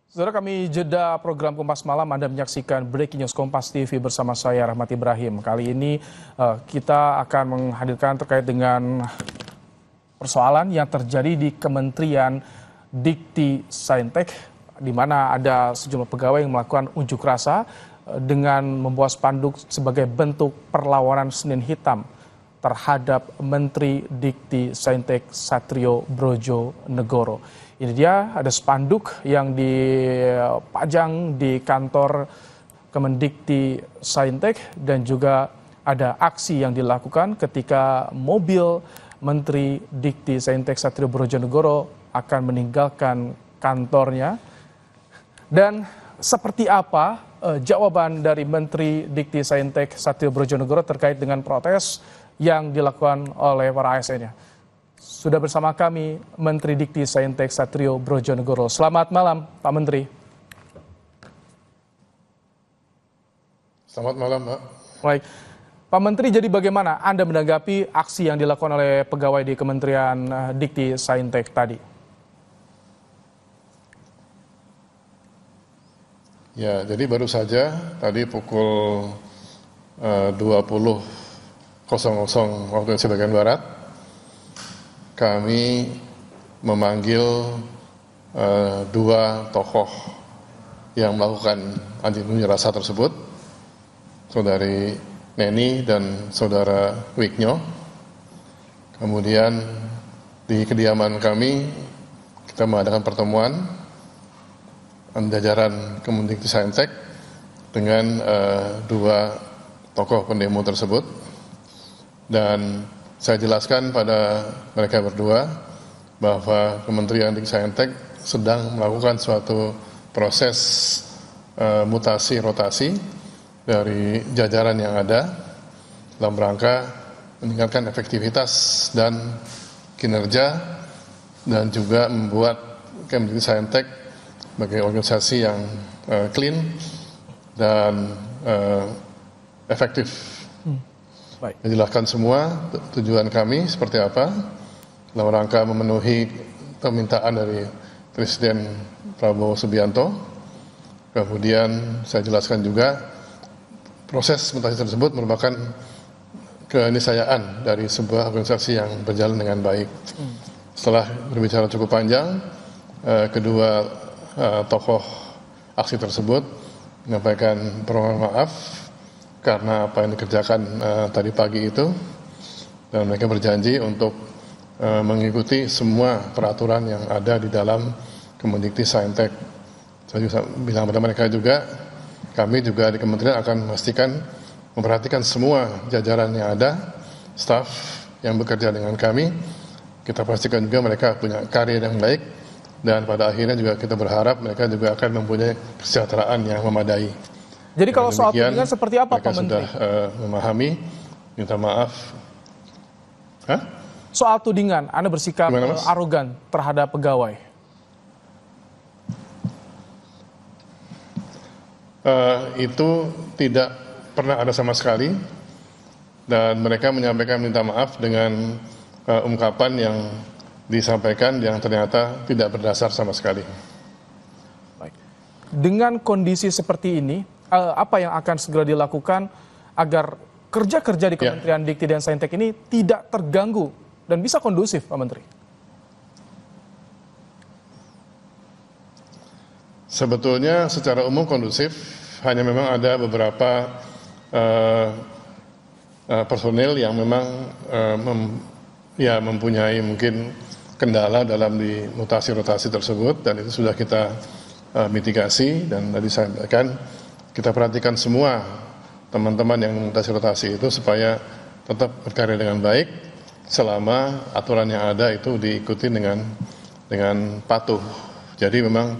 Saudara, kami jeda program Kompas Malam. Anda menyaksikan Breaking News Kompas TV bersama saya Rahmat Ibrahim. Kali ini kita akan menghadirkan terkait dengan persoalan yang terjadi di Kementerian Dikti Saintek, di mana ada sejumlah pegawai yang melakukan unjuk rasa dengan membawa spanduk sebagai bentuk perlawanan Senin Hitam terhadap Menteri Dikti Saintek Satrio Brojo Negoro. Ini dia, ada spanduk yang dipajang di kantor Kemendikti Saintek dan juga ada aksi yang dilakukan ketika mobil Menteri Dikti Saintek Satrio Brojo Negoro akan meninggalkan kantornya. Dan seperti apa jawaban dari Menteri Dikti Saintek Satrio Brojo Negoro terkait dengan protes yang dilakukan oleh para ASN-nya? Sudah bersama kami Menteri Dikti Saintek Satrio Brojo Negoro. Selamat malam, Pak Menteri. Selamat malam, Pak. Baik, Pak Menteri, jadi bagaimana Anda menanggapi aksi yang dilakukan oleh pegawai di Kementerian Dikti Saintek tadi? Ya, jadi baru saja tadi pukul 20.00 waktu Indonesia bagian Barat, kami memanggil dua tokoh yang melakukan unjuk rasa tersebut, Saudari Neni dan Saudara Wiknyo. Kemudian di kediaman kami kita mengadakan pertemuan jajaran Kemendikti Saintek dengan dua tokoh pendemo tersebut, dan saya jelaskan pada mereka berdua bahwa Kementerian Dikti Saintek sedang melakukan suatu proses mutasi rotasi dari jajaran yang ada dalam rangka meningkatkan efektivitas dan kinerja, dan juga membuat Kemendikti Saintek sebagai organisasi yang clean dan efektif. Baik. Menjelaskan semua tujuan kami seperti apa dalam rangka memenuhi permintaan dari Presiden Prabowo Subianto. Kemudian saya jelaskan juga proses mutasi tersebut merupakan keniscayaan dari sebuah organisasi yang berjalan dengan baik. Setelah berbicara cukup panjang, kedua tokoh aksi tersebut menyampaikan permohonan maaf karena apa yang dikerjakan tadi pagi itu, dan mereka berjanji untuk mengikuti semua peraturan yang ada di dalam Kemendikti Saintek. Saya juga bilang pada mereka juga, kami juga di kementerian akan memastikan memperhatikan semua jajaran yang ada, staf yang bekerja dengan kami. Kita pastikan juga mereka punya karir yang baik, dan pada akhirnya juga kita berharap mereka juga akan mempunyai kesejahteraan yang memadai. Jadi kalau soal tudingan seperti apa, Pak Menteri? Mereka sudah memahami, minta maaf. Hah? Soal tudingan, Anda bersikap arogan terhadap pegawai. Itu tidak pernah ada sama sekali, dan mereka menyampaikan minta maaf dengan ungkapan yang disampaikan yang ternyata tidak berdasar sama sekali. Baik. Dengan kondisi seperti ini, apa yang akan segera dilakukan agar kerja-kerja di Kementerian Dikti dan Saintek ini tidak terganggu dan bisa kondusif, Pak Menteri? Sebetulnya secara umum kondusif, hanya memang ada beberapa personil yang memang mempunyai mungkin kendala dalam di mutasi rotasi tersebut, dan itu sudah kita mitigasi. Dan tadi saya sampaikan, kita perhatikan semua teman-teman yang mutasi rotasi itu supaya tetap berkarya dengan baik selama aturan yang ada itu diikuti dengan patuh. Jadi memang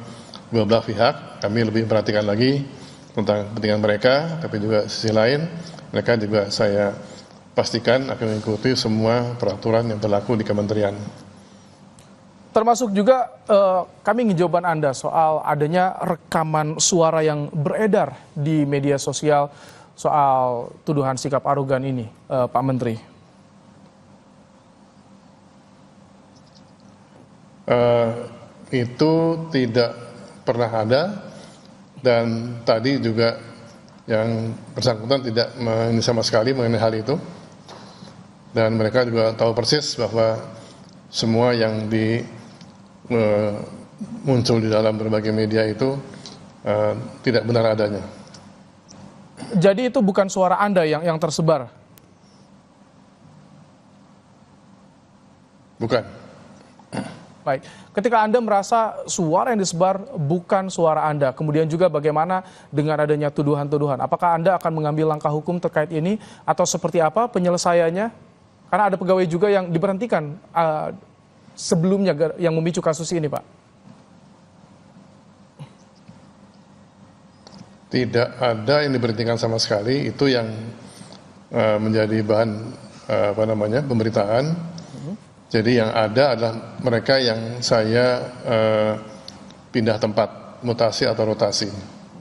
dua belah pihak kami lebih perhatikan lagi tentang kepentingan mereka, tapi juga sisi lain mereka juga saya pastikan akan mengikuti semua peraturan yang berlaku di kementerian. Termasuk juga kami ingin jawaban Anda soal adanya rekaman suara yang beredar di media sosial soal tuduhan sikap arogan ini, Pak Menteri. Itu tidak pernah ada, dan tadi juga yang bersangkutan tidak ini sama sekali mengenai hal itu, dan mereka juga tahu persis bahwa semua yang muncul di dalam berbagai media itu tidak benar adanya. Jadi itu bukan suara Anda yang tersebar? Bukan. Baik, ketika Anda merasa suara yang disebar bukan suara Anda, kemudian juga bagaimana dengan adanya tuduhan-tuduhan? Apakah Anda akan mengambil langkah hukum terkait ini atau seperti apa penyelesaiannya? Karena ada pegawai juga yang diberhentikan sebelumnya yang memicu kasus ini, Pak. Tidak ada yang diberhentikan sama sekali, itu yang menjadi bahan pemberitaan. Jadi yang ada adalah mereka yang saya pindah tempat, mutasi atau rotasi.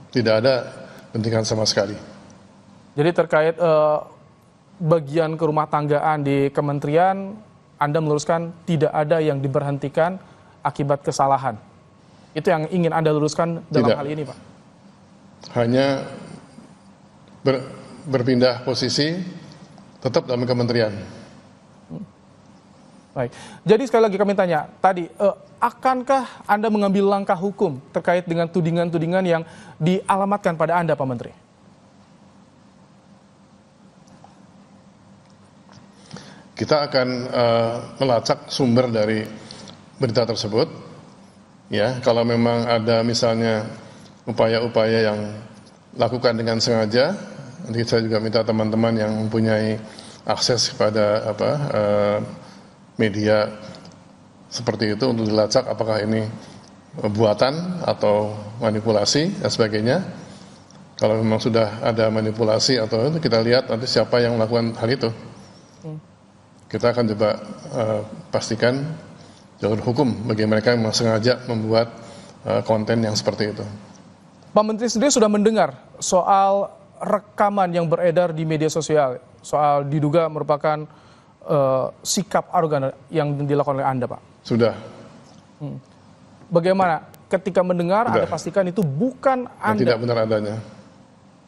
Tidak ada pendidikan sama sekali. Jadi terkait bagian kerumah tanggaan di kementerian, Anda meluruskan tidak ada yang diberhentikan akibat kesalahan. Itu yang ingin Anda luruskan dalam hal ini, Pak? Hanya berpindah posisi tetap dalam kementerian. Baik. Jadi sekali lagi kami tanya, tadi akankah Anda mengambil langkah hukum terkait dengan tudingan-tudingan yang dialamatkan pada Anda, Pak Menteri? Kita akan melacak sumber dari berita tersebut. Ya, kalau memang ada misalnya upaya-upaya yang lakukan dengan sengaja, nanti saya juga minta teman-teman yang mempunyai akses kepada media seperti itu untuk dilacak apakah ini buatan atau manipulasi dan sebagainya. Kalau memang sudah ada manipulasi atau itu, kita lihat nanti siapa yang melakukan hal itu. Kita akan coba pastikan jalur hukum bagi mereka yang sengaja membuat konten yang seperti itu. Pak Menteri sendiri sudah mendengar soal rekaman yang beredar di media sosial, soal diduga merupakan sikap arogan yang dilakukan oleh Anda, Pak? Sudah. Bagaimana ketika mendengar Sudah. Anda pastikan itu bukan Anda? Tidak benar adanya.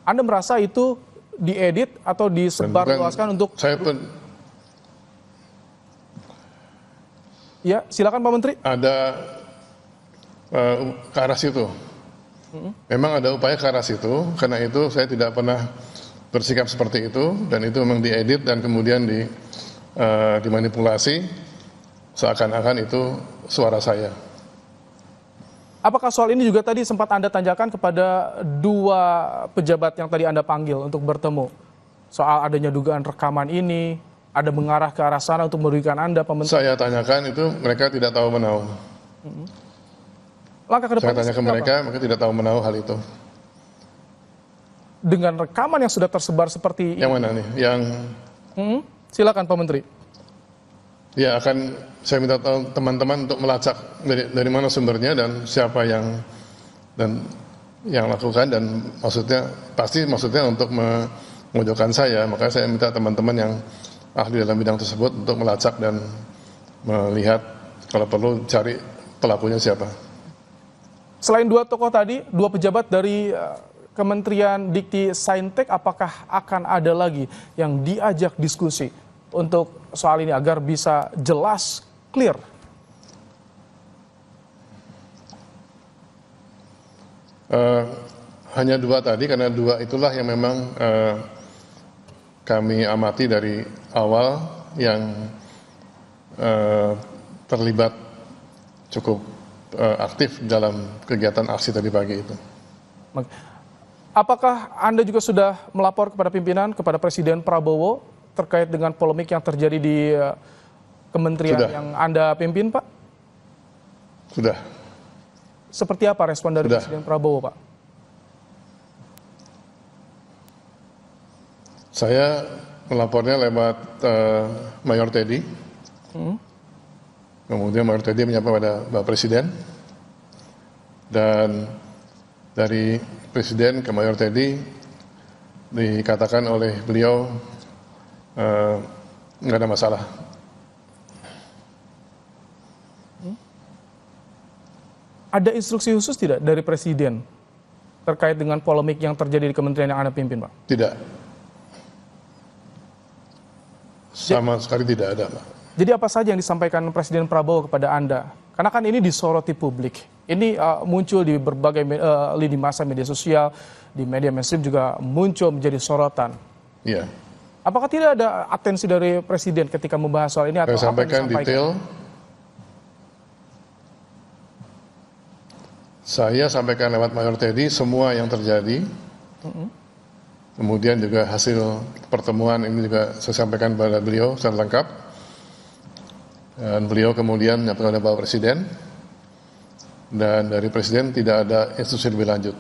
Anda merasa itu diedit atau disebarluaskan untuk... Saya pun Ya, silakan Pak Menteri. ada ke arah situ. Memang ada upaya ke arah situ, karena itu saya tidak pernah bersikap seperti itu, dan itu memang diedit dan kemudian dimanipulasi seakan-akan itu suara saya. Apakah soal ini juga tadi sempat Anda tanyakan kepada dua pejabat yang tadi Anda panggil untuk bertemu? Soal adanya dugaan rekaman ini, ada mengarah ke arah sana untuk merugikan Anda, Pak Menteri? Saya tanyakan itu, mereka tidak tahu menahu. Langkah ke depan Saya tanya ke mereka tidak tahu menahu hal itu. Dengan rekaman yang sudah tersebar seperti Yang mana nih? Yang silakan Pak Menteri. ya akan saya minta tahu teman-teman untuk melacak dari mana sumbernya dan siapa yang lakukan, dan maksudnya untuk memojokkan saya. Makanya saya minta teman-teman yang ahli dalam bidang tersebut untuk melacak dan melihat kalau perlu cari pelakunya siapa. Selain dua tokoh tadi, dua pejabat dari Kementerian Dikti Saintek, apakah akan ada lagi yang diajak diskusi untuk soal ini agar bisa jelas, clear? Hanya dua tadi, karena dua itulah yang memang kami amati dari awal yang terlibat cukup aktif dalam kegiatan aksi tadi pagi itu. Apakah Anda juga sudah melapor kepada pimpinan, kepada Presiden Prabowo terkait dengan polemik yang terjadi di kementerian Sudah. yang Anda pimpin, Pak? Sudah. Seperti apa respon dari Sudah. Presiden Prabowo, Pak? Saya melapornya lewat Mayor Teddy. Kemudian Mayor Teddy menyapa pada Bapak Presiden. Dan dari Presiden ke Mayor Teddy dikatakan oleh beliau nggak ada masalah. Ada instruksi khusus tidak dari Presiden terkait dengan polemik yang terjadi di kementerian yang Anda pimpin, Pak? Tidak. Sama sekali tidak ada, Pak. Jadi apa saja yang disampaikan Presiden Prabowo kepada Anda? Karena kan ini disoroti publik. Ini muncul di berbagai lini masa media sosial, di media mainstream juga muncul menjadi sorotan. Iya. Apakah tidak ada atensi dari Presiden ketika membahas soal ini atau Saya apa yang sampaikan detail. Saya sampaikan lewat Mayor Teddy semua yang terjadi. Kemudian juga hasil pertemuan ini juga saya sampaikan kepada beliau secara lengkap. Dan beliau kemudian menyampaikan kepada Bapak Presiden. Dan dari Presiden tidak ada instruksi lebih lanjut.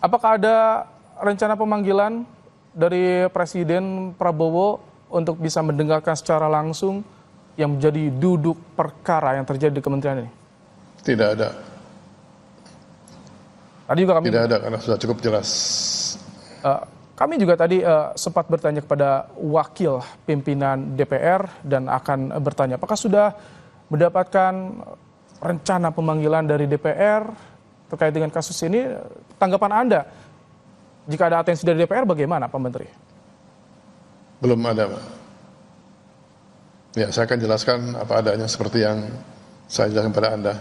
Apakah ada rencana pemanggilan dari Presiden Prabowo untuk bisa mendengarkan secara langsung yang menjadi duduk perkara yang terjadi di kementerian ini? Tidak ada. Tadi juga kami Tidak ada karena sudah cukup jelas. Kami juga tadi sempat bertanya kepada wakil pimpinan DPR dan akan bertanya apakah sudah mendapatkan rencana pemanggilan dari DPR terkait dengan kasus ini. Tanggapan Anda, jika ada atensi dari DPR bagaimana Pak Menteri? Belum ada, Pak. Ya, saya akan jelaskan apa adanya seperti yang saya jelaskan pada Anda.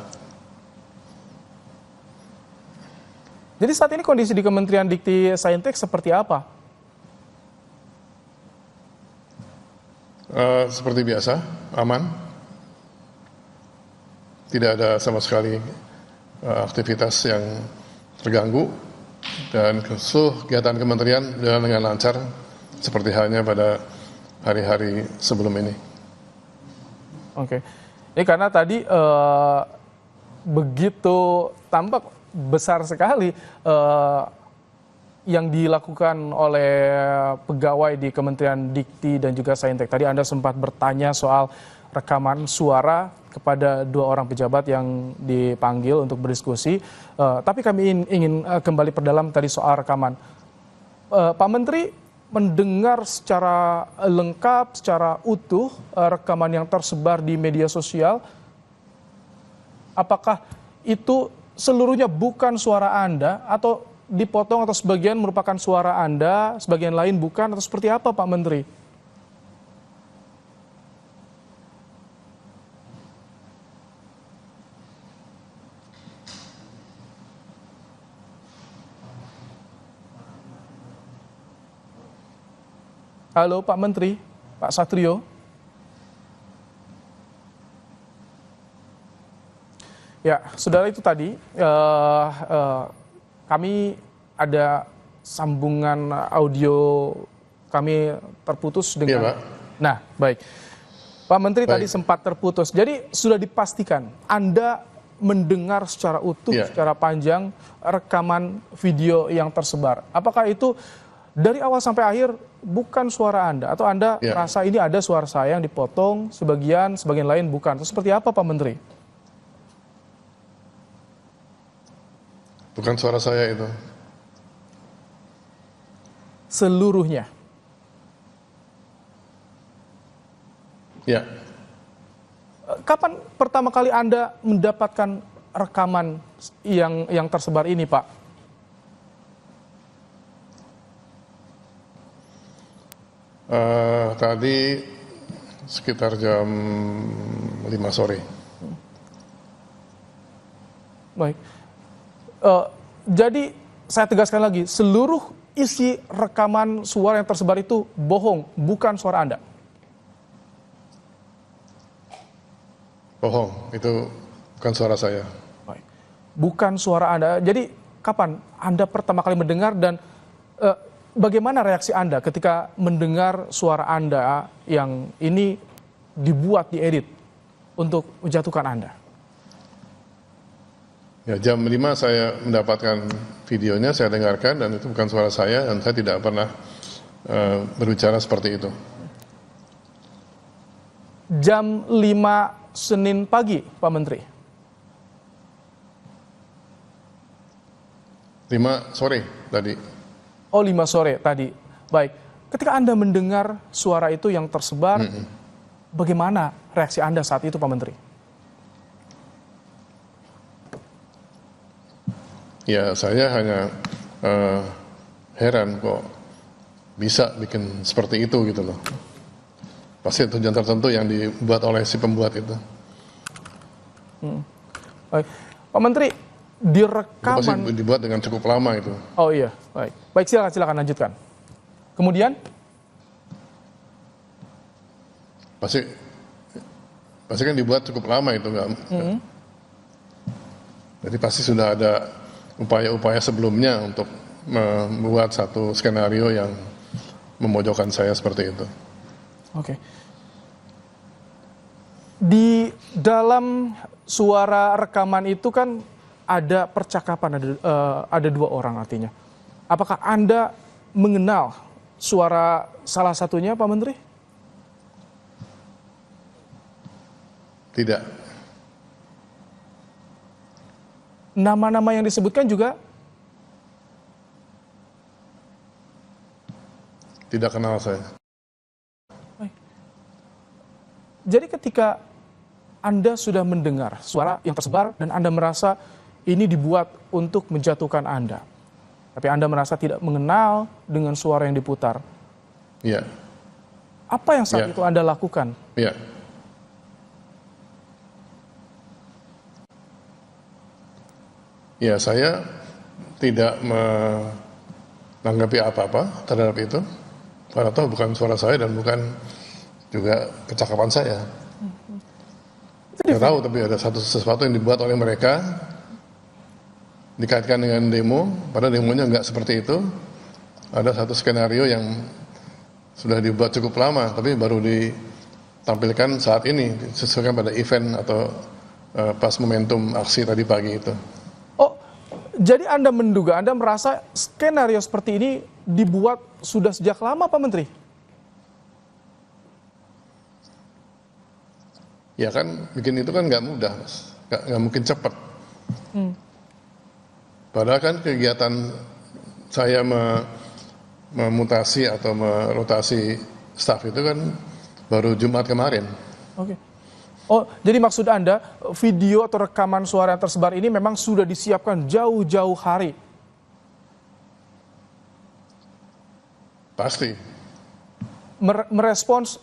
Jadi saat ini kondisi di Kementerian Dikti Saintek seperti apa? Seperti biasa, aman. Tidak ada sama sekali aktivitas yang terganggu dan seluruh kegiatan kementerian berjalan dengan lancar seperti halnya pada hari-hari sebelum ini. Oke, ini karena tadi begitu tampak besar sekali yang dilakukan oleh pegawai di Kementerian Dikti dan juga Saintek. Tadi Anda sempat bertanya soal rekaman suara kepada 2 orang pejabat yang dipanggil untuk berdiskusi. Tapi kami ingin kembali perdalam tadi soal rekaman. Pak Menteri mendengar secara lengkap, secara utuh rekaman yang tersebar di media sosial. Apakah itu seluruhnya bukan suara Anda atau dipotong atau sebagian merupakan suara Anda, sebagian lain bukan, atau seperti apa Pak Menteri? Halo Pak Menteri, Pak Satrio. Ya, saudara, itu tadi kami ada sambungan audio kami terputus dengan. Iya, Pak. Nah, baik. Pak Menteri Baik. tadi sempat terputus. Jadi sudah dipastikan Anda mendengar secara utuh, Iya. secara panjang rekaman video yang tersebar. Apakah itu dari awal sampai akhir bukan suara Anda atau Anda Iya. rasa ini ada suara saya yang dipotong sebagian lain bukan? Atau seperti apa Pak Menteri? Bukan suara saya itu. Seluruhnya. Ya, Kapan pertama kali Anda mendapatkan rekaman yang tersebar ini, Pak? tadi sekitar jam 5 sore. Baik. Jadi saya tegaskan lagi, seluruh isi rekaman suara yang tersebar itu bohong, bukan suara Anda. Bohong, itu bukan suara saya. Baik. Bukan suara Anda. Jadi kapan Anda pertama kali mendengar dan bagaimana reaksi Anda ketika mendengar suara Anda yang ini dibuat, diedit untuk menjatuhkan Anda? Ya, jam 5 saya mendapatkan videonya, saya dengarkan dan itu bukan suara saya dan saya tidak pernah berbicara seperti itu. Jam 5 Senin pagi, Pak Menteri. 5 sore tadi. Oh, 5 sore tadi. Baik. Ketika Anda mendengar suara itu yang tersebar, bagaimana reaksi Anda saat itu, Pak Menteri? Ya saya hanya heran kok bisa bikin seperti itu gitu loh. Pasti tujuan tertentu yang dibuat oleh si pembuat itu. Baik. Pak Menteri, di Itu pasti rekaman... dibuat dengan cukup lama itu. Oh iya, baik. Baik, silakan lanjutkan. Kemudian? Pasti kan dibuat cukup lama itu, nggak? Jadi pasti sudah ada upaya-upaya sebelumnya untuk membuat satu skenario yang memojokkan saya seperti itu. Oke. Di dalam suara rekaman itu kan ada percakapan, ada dua orang artinya. Apakah Anda mengenal suara salah satunya, Pak Menteri? Tidak. Nama-nama yang disebutkan juga? Tidak kenal saya. Jadi ketika Anda sudah mendengar suara yang tersebar dan Anda merasa ini dibuat untuk menjatuhkan Anda, tapi Anda merasa tidak mengenal dengan suara yang diputar. Iya. Apa yang saat Ya. itu Anda lakukan? Iya. Ya, saya tidak menanggapi apa-apa terhadap itu. Karena toh bukan suara saya dan bukan juga percakapan saya. Saya tahu, tapi ada sesuatu yang dibuat oleh mereka dikaitkan dengan demo, padahal demonya nggak seperti itu. Ada satu skenario yang sudah dibuat cukup lama, tapi baru ditampilkan saat ini, disesuaikan pada event atau pas momentum aksi tadi pagi itu. Oh, jadi Anda menduga, Anda merasa skenario seperti ini dibuat sudah sejak lama, Pak Menteri? Ya kan, bikin itu kan nggak mudah, Mas. Nggak mungkin cepat. Padahal kan kegiatan saya memutasi atau merotasi staf itu kan baru Jumat kemarin. Oke. Oh, jadi maksud Anda video atau rekaman suara yang tersebar ini memang sudah disiapkan jauh-jauh hari? Pasti. Merespons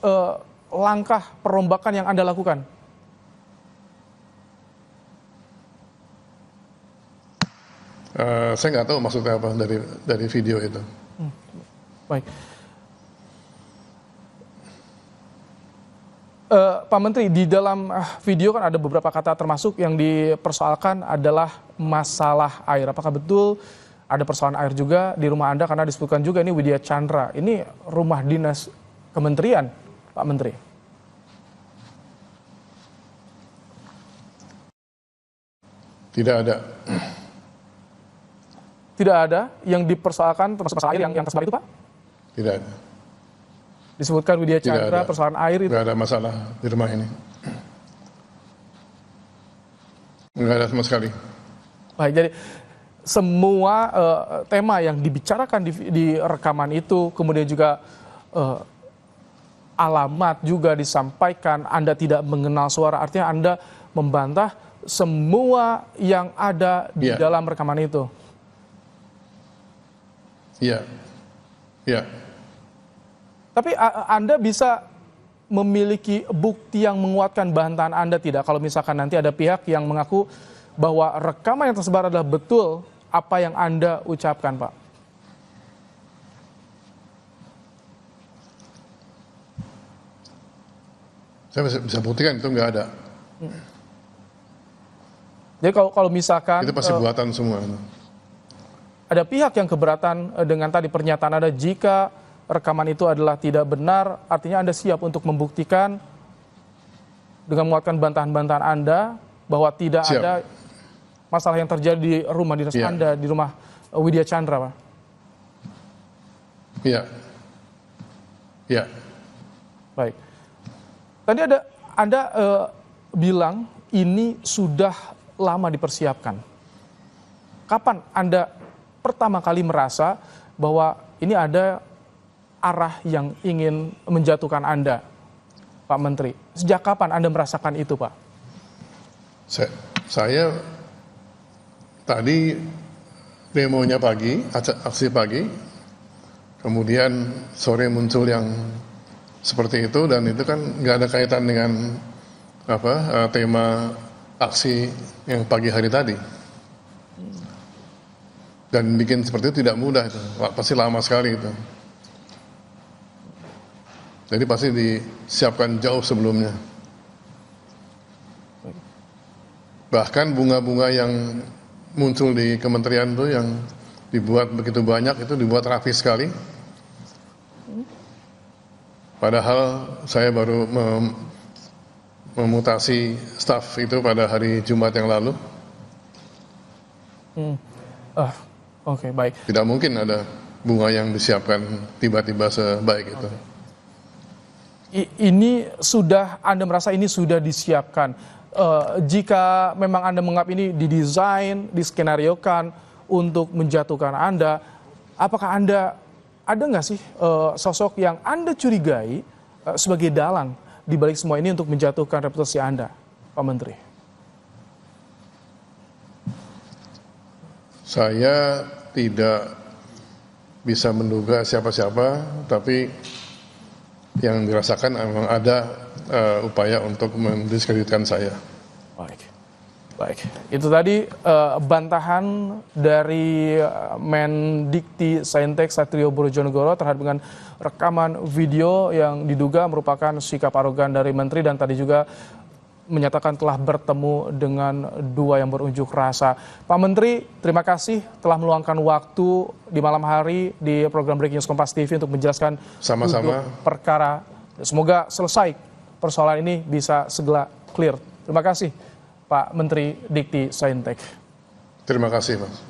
langkah perombakan yang Anda lakukan? Saya nggak tahu maksudnya apa dari video itu. Baik. Pak Menteri, di dalam video kan ada beberapa kata termasuk yang dipersoalkan adalah masalah air. Apakah betul ada persoalan air juga di rumah Anda? Karena disebutkan juga ini Widya Chandra. Ini rumah dinas kementerian, Pak Menteri. Tidak ada. Tidak ada yang dipersoalkan termasuk masalah air yang tersebar itu, Pak? Tidak ada. Disebutkan Widya Tidak Chandra, ada. persoalan air itu. Nggak ada masalah di rumah ini. Nggak ada sama sekali. Baik, jadi semua tema yang dibicarakan di rekaman itu, kemudian juga alamat juga disampaikan, Anda tidak mengenal suara, artinya Anda membantah semua yang ada di Iya. dalam rekaman itu. Iya. Iya. Tapi Anda bisa memiliki bukti yang menguatkan bantahan Anda tidak? Kalau misalkan nanti ada pihak yang mengaku bahwa rekaman yang tersebar adalah betul apa yang Anda ucapkan, Pak? Saya bisa buktikan itu nggak ada. Jadi kalau misalkan Itu pasti buatan semua. ada pihak yang keberatan dengan tadi pernyataan Anda, jika rekaman itu adalah tidak benar, artinya Anda siap untuk membuktikan dengan menguatkan bantahan-bantahan Anda bahwa tidak Siap. ada masalah yang terjadi di rumah dinas Iya. Anda, di rumah Widya Chandra, Pak? Iya. Iya. Baik. Tadi Anda bilang ini sudah lama dipersiapkan. Kapan Anda pertama kali merasa bahwa ini ada arah yang ingin menjatuhkan Anda, Pak Menteri? Sejak kapan Anda merasakan itu, Pak? Saya tadi demonya pagi, aksi pagi, kemudian sore muncul yang seperti itu, dan itu kan nggak ada kaitan dengan tema aksi yang pagi hari tadi. Dan bikin seperti itu tidak mudah, itu pasti lama sekali itu. Jadi pasti disiapkan jauh sebelumnya. Bahkan bunga-bunga yang muncul di kementerian itu yang dibuat begitu banyak, itu dibuat rapi sekali. Padahal saya baru memutasi staf itu pada hari Jumat yang lalu. Oke, baik. Tidak mungkin ada bunga yang disiapkan tiba-tiba sebaik itu. Ini sudah, Anda merasa ini sudah disiapkan. Jika memang Anda menganggap ini didesain, diskenariokan untuk menjatuhkan Anda, apakah Anda ada nggak sih sosok yang Anda curigai sebagai dalang di balik semua ini untuk menjatuhkan reputasi Anda, Pak Menteri? Saya tidak bisa menduga siapa-siapa, tapi yang dirasakan memang ada upaya untuk mendiskreditkan saya. Baik. Itu tadi bantahan dari Mendikti Saintek Satrio Bojonegoro terhadap dengan rekaman video yang diduga merupakan sikap arogan dari Menteri, dan tadi juga menyatakan telah bertemu dengan dua yang berunjuk rasa. Pak Menteri, terima kasih telah meluangkan waktu di malam hari di program Breaking News Kompas TV untuk menjelaskan sama-sama perkara. Semoga selesai persoalan ini, bisa segera clear. Terima kasih Pak Menteri Dikti Saintek. Terima kasih, Mas.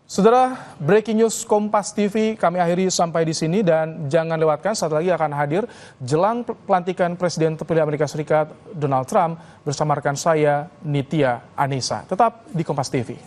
Saudara, Breaking News Kompas TV kami akhiri sampai di sini, dan jangan lewatkan saat lagi akan hadir jelang pelantikan Presiden terpilih Amerika Serikat Donald Trump bersama rekan saya Nitya Anissa. Tetap di Kompas TV.